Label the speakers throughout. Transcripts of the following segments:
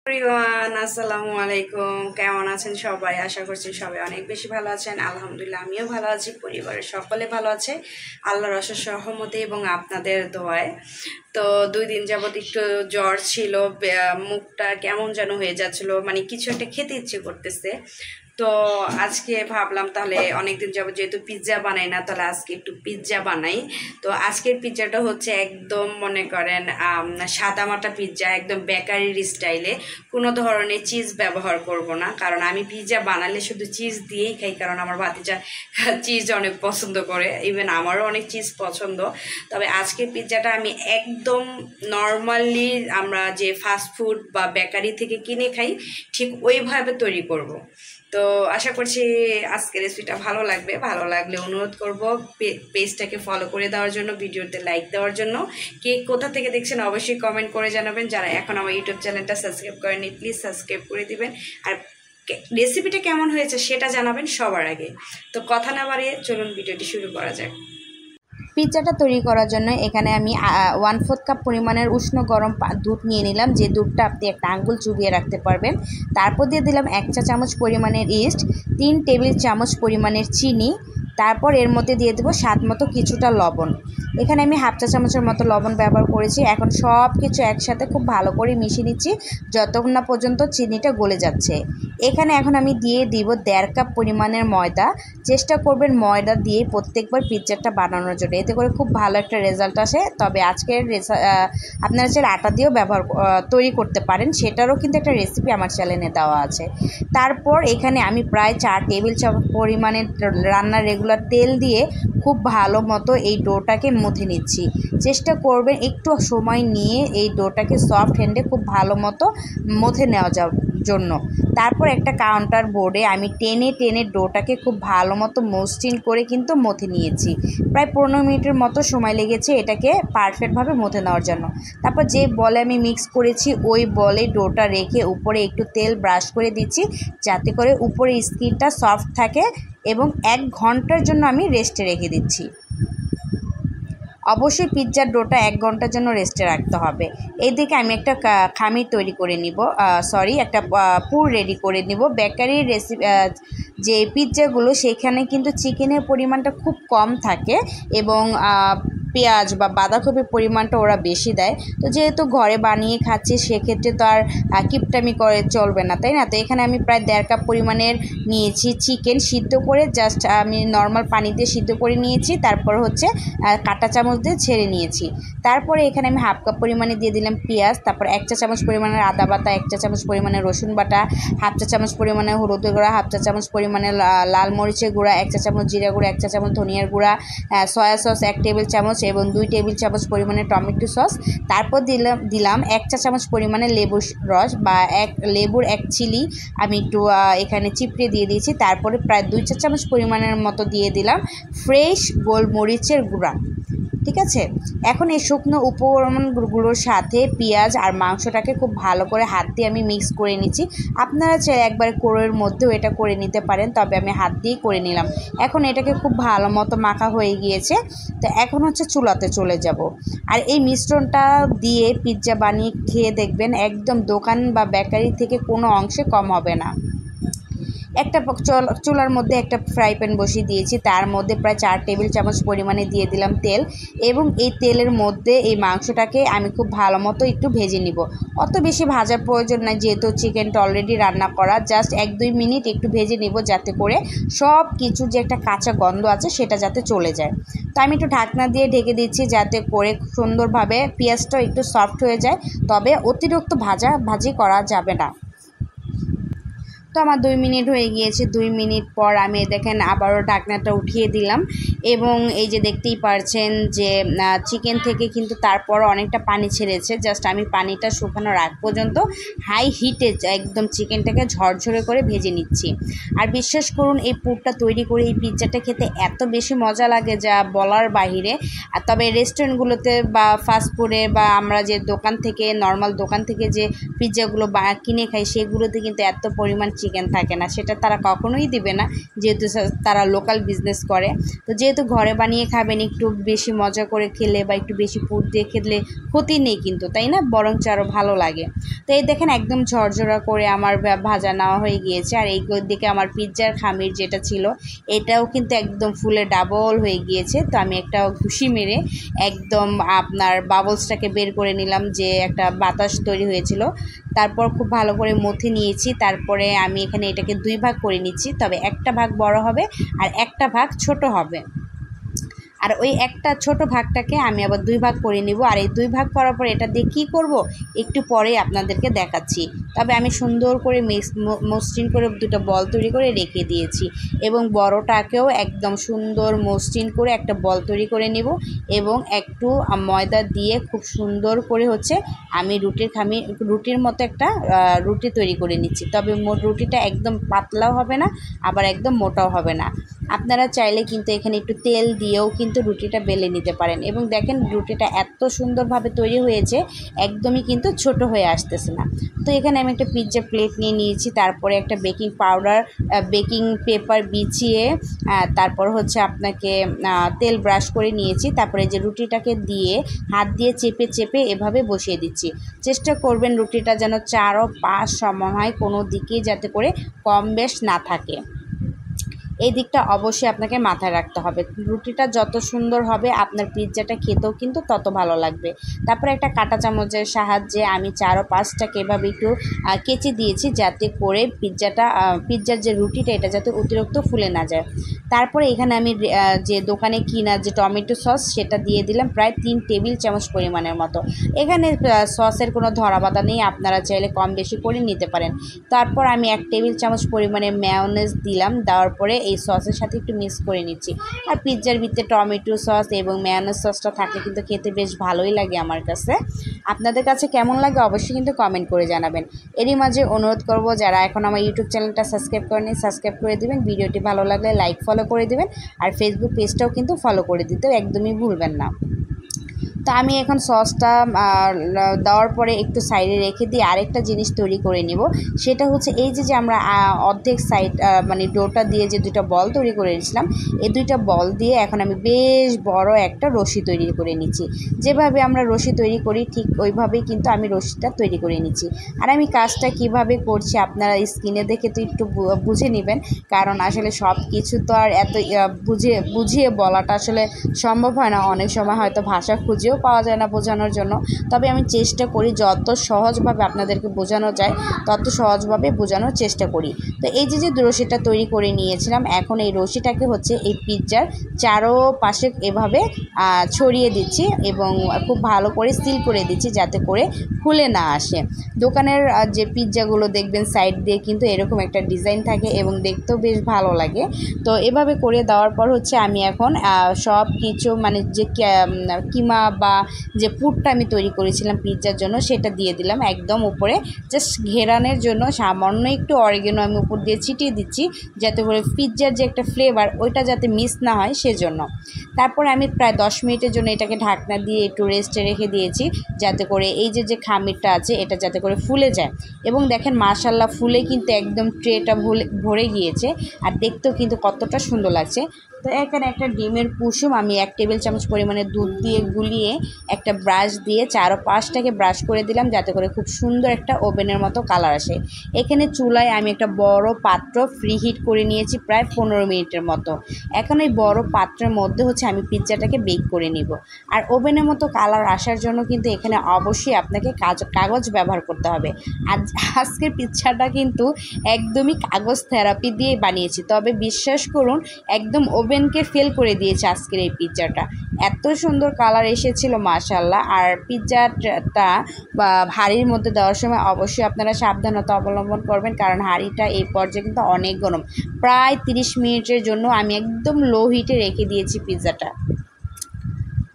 Speaker 1: Everyone আসসালামু আলাইকুম। কেমন আছেন সবাই? আশা করছি সবাই অনেক বেশি ভালো আছেন। আলহামদুলিল্লাহ আমিও ভালো আছি, পরিবারের সকলে ভালো আছে আল্লাহর অশেষ রহমতে এবং আপনাদের দোয়ায়। তো 2 দিন যাবত একটু জ্বর ছিল, মুখটা কেমন যেন হয়ে যাচ্ছিল, মানে কিছু একটা খেতে ইচ্ছে করতেছে। তো আজকে ভাবলাম তাহলে অনেকদিন যাবত যেহেতু পিৎজা বানাই না, তাহলে আজকে একটু পিৎজা বানাই। তো আজকের পিৎজাটা হচ্ছে একদম মনে করেন সাদামাটা পিৎজা, একদম বেকারির স্টাইলে, কোনো ধরনের চিজ ব্যবহার করব না, কারণ আমি পিৎজা বানালে শুধু চিজ দিয়েই খাই, কারণ আমার ভাতিজা চিজ অনেক পছন্দ করে, ইভেন আমারও অনেক চিজ পছন্দ। তবে আজকের পিৎজাটা আমি একদম নর্মালি আমরা যে ফাস্ট ফুড বা বেকারি থেকে কিনে খাই ঠিক ওইভাবে তৈরি করব। তো আশা করছি আজকের রেসিপিটা ভালো লাগবে। ভালো লাগলে অনুরোধ করব পেজটাকে ফলো করে দেওয়ার জন্য, ভিডিওতে লাইক দেওয়ার জন্য। কে কোথা থেকে দেখছেন অবশ্যই কমেন্ট করে জানাবেন। যারা এখন আমার ইউটিউব চ্যানেলটা সাবস্ক্রাইব করেনি প্লিজ সাবস্ক্রাইব করে দিবেন, আর রেসিপিটা কেমন হয়েছে সেটা জানাবেন সবার আগে। তো কথা না বাড়িয়ে চলুন ভিডিওটি শুরু করা যাক।
Speaker 2: পিৎজাটা তৈরি করার জন্য এখানে আমি 1/4 কাপ পরিমাণের উষ্ণ গরম দুধ নিয়ে নিলাম, যে দুধটা আপনি একটা আঙ্গুল চুবিয়ে রাখতে পারবেন। তারপর দিয়ে দিলাম 1 চা চামচ পরিমাণের ইস্ট, 3 টেবিল চামচ পরিমাণের চিনি, তারপর এর মধ্যে দিয়ে দেবো স্বাদ মতো কিছুটা লবণ। এখানে আমি 1/2 চা চামচের মতো লবণ ব্যবহার করেছি। এখন সব কিছু একসাথে খুব ভালো করে মিশিয়ে নিচ্ছি যতক্ষণ না পর্যন্ত চিনিটা গলে যাচ্ছে। এখানে এখন আমি দিয়ে দিব 1.5 কাপ পরিমাণের ময়দা। চেষ্টা করবেন ময়দা দিয়ে প্রত্যেকবার পিৎজাটা বানানোর জন্য, এতে করে খুব ভালো একটা রেজাল্ট আসে। তবে আজকের আপনারা চাইলে আটা দিয়েও তৈরি করতে পারেন, সেটারও কিন্তু একটা রেসিপি আমার চ্যানেলে দেওয়া আছে। তারপর এখানে আমি প্রায় 4 টেবিল চামচ পরিমাণের রান্নার রেগুলার তেল দিয়ে খুব ভালো মতো এই ডোটাকে মথে নিচ্ছি। চেষ্টা করবেন একটু সময় নিয়ে এই ডোটাকে সফট হ্যান্ডে খুব ভালো মতো মথে নেওয়া জন্য। তারপর একটা কাউন্টার বোর্ডে আমি টেনে ডোটাকে খুব ভালো মতো মসৃণ করে কিন্তু মথে নিয়েছি। প্রায় 15 মিনিটের মতো সময় লেগেছে এটাকে পারফেক্টভাবে মথে নেওয়ার জন্য। তারপর যে বলে আমি মিক্স করেছি ওই বলে ডোটা রেখে উপরে একটু তেল ব্রাশ করে দিচ্ছি, যাতে করে উপরে স্কিনটা সফট থাকে, এবং 1 ঘন্টার জন্য আমি রেস্টে রেখে দিচ্ছি। অবশ্যই পিৎজার ডোটা 1 ঘন্টার জন্য রেস্টে রাখতে হবে। এইদিকে আমি একটা খামির তৈরি করে নিব, একটা পুর রেডি করে নিব। বেকারির রেসিপি যে পিৎজাগুলো সেখানে কিন্তু চিকেনের পরিমাণটা খুব কম থাকে, এবং পেঁয়াজ বা বাঁধাকপির পরিমাণটা ওরা বেশি দেয়। তো যেহেতু ঘরে বানিয়ে খাচ্ছি সেক্ষেত্রে তো আর কিপটামি করে চলবে না, তাই না? তো এখানে আমি প্রায় 1.5 কাপ পরিমাণের নিয়েছি চিকেন, সিদ্ধ করে জাস্ট আমি নর্মাল পানি দিয়ে সিদ্ধ করে নিয়েছি। তারপর হচ্ছে কাঁটা চামচ দিয়ে ছেড়ে নিয়েছি। তারপরে এখানে আমি 1/2 কাপ পরিমাণে দিয়ে দিলাম পেঁয়াজ, তারপর 1 চা চামচ পরিমাণের আদা বাটা, 1 চা চামচ পরিমাণের রসুন বাটা, 1/2 চা চামচ পরিমাণে হলুদের গুঁড়া, 1/2 চা চামচ পরিমাণে লাল মরিচের গুঁড়া, 1 চা চামচ জিরা গুঁড়া, 1 চা চামচ ধনিয়ার গুঁড়া, সয়া সস 1 টেবিল চামচ এবং 2 টেবিল চামচ পরিমাণে টমেটো সস। তারপর দিলাম 1 চা চামচ পরিমাণে লেবুর রস বা লেবুর 1 চিলি আমি একটু এখানে চিপড়ে দিয়ে দিয়েছি। তারপরে প্রায় 2 চা চামচ পরিমাণের মতো দিয়ে দিলাম ফ্রেশ গোলমরিচের গুঁড়া। ঠিক আছে, এখন এই শুকনো উপকরণগুলোর সাথে পেঁয়াজ আর মাংসটাকে খুব ভালো করে হাত দিয়ে আমি মিক্স করে নিচ্ছি। আপনারা চাই একবার কোরের মধ্যেও এটা করে নিতে পারেন, তবে আমি হাত দিয়েই করে নিলাম। এখন এটাকে খুব ভালো মতো মাখা হয়ে গিয়েছে। তো এখন হচ্ছে চুলাতে চলে যাব, আর এই মিশ্রণটা দিয়ে পিৎজা বানিয়ে খেয়ে দেখবেন একদম দোকান বা বেকারি থেকে কোনো অংশে কম হবে না। একটা চুলার মধ্যে একটা ফ্রাই প্যান বসিয়ে দিয়েছি, তার মধ্যে প্রায় 4 টেবিল চামচ পরিমাণে দিয়ে দিলাম তেল, এবং এই তেলের মধ্যে এই মাংসটাকে আমি খুব ভালো মতো একটু ভেজে নিব। অত বেশি ভাজার প্রয়োজন নাই, যেহেতু চিকেনটা অলরেডি রান্না করা, জাস্ট 1-2 মিনিট একটু ভেজে নিব, যাতে করে সব কিছু যে একটা কাঁচা গন্ধ আছে সেটা যাতে চলে যায়। তো আমি একটু ঢাকনা দিয়ে ঢেকে দিচ্ছি, যাতে করে সুন্দরভাবে পেঁয়াজটাও একটু সফট হয়ে যায়, তবে অতিরিক্ত ভাজি করা যাবে না। তো আমার 2 মিনিট হয়ে গিয়েছে। 2 মিনিট পর আমি দেখেন আবারও ঢাকনাটা উঠিয়ে দিলাম, এবং এই যে দেখতেই পারছেন যে চিকেন থেকে কিন্তু তারপর অনেকটা পানি ছেড়েছে। জাস্ট আমি পানিটা শুকানোর আগ পর্যন্ত হাই হিটে একদম চিকেনটাকে ঝরঝরে করে ভেজে নিচ্ছি। আর বিশ্বাস করুন এই পুরটা তৈরি করে এই পিৎজাটা খেতে এত বেশি মজা লাগে যা বলার বাহিরে। আর তবে রেস্টুরেন্টগুলোতে বা ফাস্টফুডে বা আমরা যে দোকান থেকে নর্মাল দোকান থেকে যে পিৎজাগুলো কিনে খাই সেগুলোতে কিন্তু এত পরিমাণ চিকেন থাকে না, সেটা তারা কখনোই দিবে না, যেহেতু তারা লোকাল বিজনেস করে। তো যেহেতু ঘরে বানিয়ে খাবেন, একটু বেশি মজা করে খেলে বা একটু বেশি পুর দিয়ে খেলে ক্ষতি নেই কিন্তু, তাই না? বরঞ্চ আরও ভালো লাগে। তো এই দেখেন একদম ঝরঝরা করে আমার ভাজা নেওয়া হয়ে গিয়েছে। আর এই দিকে আমার পিৎজার খামির যেটা ছিল এটাও কিন্তু একদম ফুলে ডাবল হয়ে গিয়েছে। তো আমি একটা ঘুষি মেরে একদম আপনার বাবলসটাকে বের করে নিলাম, যে একটা বাতাস তৈরি হয়েছিল। তারপর খুব ভালো করে মথে নিয়েছি। তারপরে আমি এখানে এটাকে 2 ভাগ করে নিচ্ছি, তবে একটা ভাগ বড় হবে আর একটা ভাগ ছোট হবে। আর ওই একটা ছোট ভাগটাকে আমি আবার 2 ভাগ করে নিব। আর এই 2 ভাগ করার পর এটা দিয়ে কী করব একটু পরে আপনাদেরকে দেখাচ্ছি। তবে আমি সুন্দর করে মসৃণ করে 2টা বল তৈরি করে রেখে দিয়েছি, এবং বড়টাকেও একদম সুন্দর মসৃণ করে একটা বল তৈরি করে নিব, এবং একটু ময়দা দিয়ে খুব সুন্দর করে আমি রুটির মতো একটা রুটি তৈরি করে নিচ্ছি। তবে রুটিটা একদম পাতলাও হবে না, আবার একদম মোটাও হবে না। আপনারা চাইলে কিন্তু এখানে একটু তেল দিয়েও কিন্তু রুটিটা বেলে নিতে পারেন। এবং দেখেন রুটিটা এত সুন্দরভাবে তৈরি হয়েছে, একদমই কিন্তু ছোট হয়ে আসতেছে না। তো এখানে আমি একটা পিৎজা প্লেট নিয়ে নিয়েছি, তারপরে একটা বেকিং পাউডার বেকিং পেপার বিছিয়ে তারপর আপনাকে তেল ব্রাশ করে নিয়েছি। তারপরে যে রুটিটাকে দিয়ে হাত দিয়ে চেপে চেপে এভাবে বসিয়ে দিচ্ছি। চেষ্টা করবেন রুটিটা যেন 4 ও 5 সমান হয়, কোনো দিকেই যাতে করে কম বেশ না থাকে। এই দিকটা অবশ্যই আপনাকে মাথায় রাখতে হবে। রুটিটা যত সুন্দর হবে আপনার পিৎজাটা খেতেও কিন্তু তত ভালো লাগবে। তারপরে একটা কাঁটা চামচের সাহায্যে আমি 4 ও 5টাকে এভাবে একটু কেচে দিয়েছি, যাতে করে পিৎজার যে রুটিটা এটা যাতে অতিরিক্ত ফুলে না যায়। তারপরে এখানে আমি যে দোকানে কিনা যে টমেটো সস সেটা দিয়ে দিলাম প্রায় 3 টেবিল চামচ পরিমাণের মতো। এখানে সসের কোনো ধরাবাঁধা নেই, আপনারা চাইলে কম বেশি করে নিতে পারেন। তারপর আমি 1 টেবিল চামচ পরিমাণে মেয়োনেজ দিলাম, দেওয়ার পরে এই সসের সাথে একটু মিক্স করে নিচ্ছি। আর পিৎজার ভিতরে টমেটো সস এবং মেয়োনেজ সসটা থাকলে কিন্তু খেতে বেশ ভালোই লাগে আমার কাছে। আপনাদের কাছে কেমন লাগে অবশ্যই কিন্তু কমেন্ট করে জানাবেন। এরই মাঝে অনুরোধ করব, যারা এখন আমার ইউটিউব চ্যানেলটা সাবস্ক্রাইব করেনি সাবস্ক্রাইব করে দেবেন, ভিডিওটি ভালো লাগলে লাইক ফলো করে দেবেন, আর ফেসবুক পেজটাও কিন্তু ফলো করে দিতেও একদমই ভুলবেন না। তো আমি এখন সসটা দেওয়ার পরে একটু সাইডে রেখে দিয়ে আরেকটা জিনিস তৈরি করে নিব। সেটা এই যে আমরা অর্ধেক সাইড মানে ডোটা দিয়ে যে 2টা বল তৈরি করে নিয়েছিলাম, এই 2টা বল দিয়ে এখন আমি বেশ বড় একটা রশি তৈরি করে নিচ্ছি। যেভাবে আমরা রশি তৈরি করি ঠিক ওইভাবেই কিন্তু আমি রশিটা তৈরি করে নিচ্ছি। আর আমি কাজটা কিভাবে করছি আপনারা স্ক্রিনে দেখে তো একটু বুঝে নেবেন, কারণ আসলে সব কিছু তো আর এত বুঝিয়ে বলাটা আসলে সম্ভব হয় না। অনেক সময় হয়তো ভাষা খুঁজেও পাওয়া যায় না বোঝানোর জন্য। তবে আমি চেষ্টা করি যত সহজভাবে আপনাদেরকে বোঝানো যায় তত সহজভাবে বোঝানোর চেষ্টা করি। তো এই যে রশিটা তৈরি করে নিয়েছিলাম, এখন এই রশিটাকে এই পিৎজার চারোপাশে এভাবে ছড়িয়ে দিচ্ছি এবং খুব ভালো করে সিল করে দিচ্ছি, যাতে করে খুলে না আসে। দোকানের যে পিৎজাগুলো দেখবেন সাইড দিয়ে কিন্তু এরকম একটা ডিজাইন থাকে এবং দেখতেও বেশ ভালো লাগে। তো এভাবে করে দেওয়ার পর আমি এখন সব কিছু মানে যে কিমা বা যে পুরটা আমি তৈরি করেছিলাম পিৎজার জন্য সেটা দিয়ে দিলাম একদম উপরে। জাস্ট ঘেরানোর জন্য সামান্য একটু অরিগেনো আমি উপর দিয়ে ছিটিয়ে দিচ্ছি, যাতে করে পিৎজার যে একটা ফ্লেভার ওইটা যাতে মিস না হয় সেজন্য। তারপর আমি প্রায় 10 মিনিটের জন্য এটাকে ঢাকনা দিয়ে একটু রেস্টে রেখে দিয়েছি, যাতে করে এই যে খামিরটা আছে এটা যাতে করে ফুলে যায়। এবং দেখেন মাশাআল্লাহ ফুলে কিন্তু একদম ট্রেটা ভরে গিয়েছে, আর দেখতেও কিন্তু কতটা সুন্দর লাগছে। তো এখানে একটা ডিমের কুসুম আমি 1 টেবিল চামচ পরিমাণে দুধ দিয়ে গুলিয়ে একটা ব্রাশ দিয়ে 4 ও 5টাকে ব্রাশ করে দিলাম, যাতে করে খুব সুন্দর একটা ওভেনের মতো কালার আসে। এখানে চুলায় আমি একটা বড় পাত্র ফ্রি হিট করে নিয়েছি প্রায় 15 মিনিটের মতো। এখন এই বড় পাত্রের মধ্যে আমি পিৎজাটাকে বেক করে নিব। আর ওভেনের মতো কালার আসার জন্য কিন্তু এখানে অবশ্যই আপনাকে কাগজ ব্যবহার করতে হবে। আর আজকের পিৎজাটা কিন্তু একদমই কাগজ থেরাপি দিয়ে বানিয়েছি, তবে বিশ্বাস করুন একদম ওভেনকে ফেল করে দিয়েছে আজকের এই পিৎজাটা। এত সুন্দর কালার এসেছিল মাশাআল্লাহ। আর পিৎজাটা হাঁড়ির মধ্যে দেওয়ার সময় অবশ্যই আপনারা সাবধানতা অবলম্বন করবেন, কারণ হাঁড়িটা এই পর্যায়ে কিন্তু অনেক গরম। প্রায় 30 মিনিটের জন্য আমি একদম লো হিটে রেখে দিয়েছি পিৎজাটা।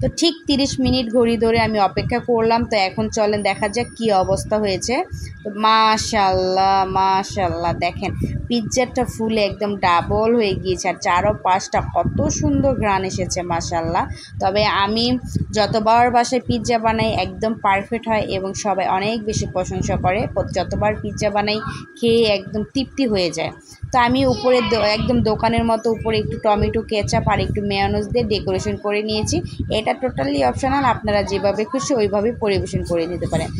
Speaker 2: তো ঠিক 30 মিনিট ঘড়ি ধরে আমি অপেক্ষা করলাম। তো এখন চলেন দেখা যাক কী অবস্থা হয়েছে। তো মাশাল্লাহ মাশাল্লাহ, দেখেন পিৎজাটা ফুলে একদম ডাবল হয়ে গিয়েছে, আর চারপাশটা কত সুন্দর ঘ্রাণ এসেছে মাশাল্লাহ। তবে আমি যতবার বাসায় পিৎজা বানাই একদম পারফেক্ট হয় এবং সবাই অনেক বেশি প্রশংসা করে। যতবার পিৎজা বানাই খেয়ে একদম তৃপ্তি হয়ে যায়। তো আমি উপরে একদম দোকানের মতো উপরে একটু টমেটো কেচাপ আর একটু মেয়োনিজ দিয়ে ডেকোরেশন করে নিয়েছি। এটা টোটালি অপশনাল, আপনারা যেভাবে খুশি ওইভাবে পরিবেশন করে নিতে পারেন।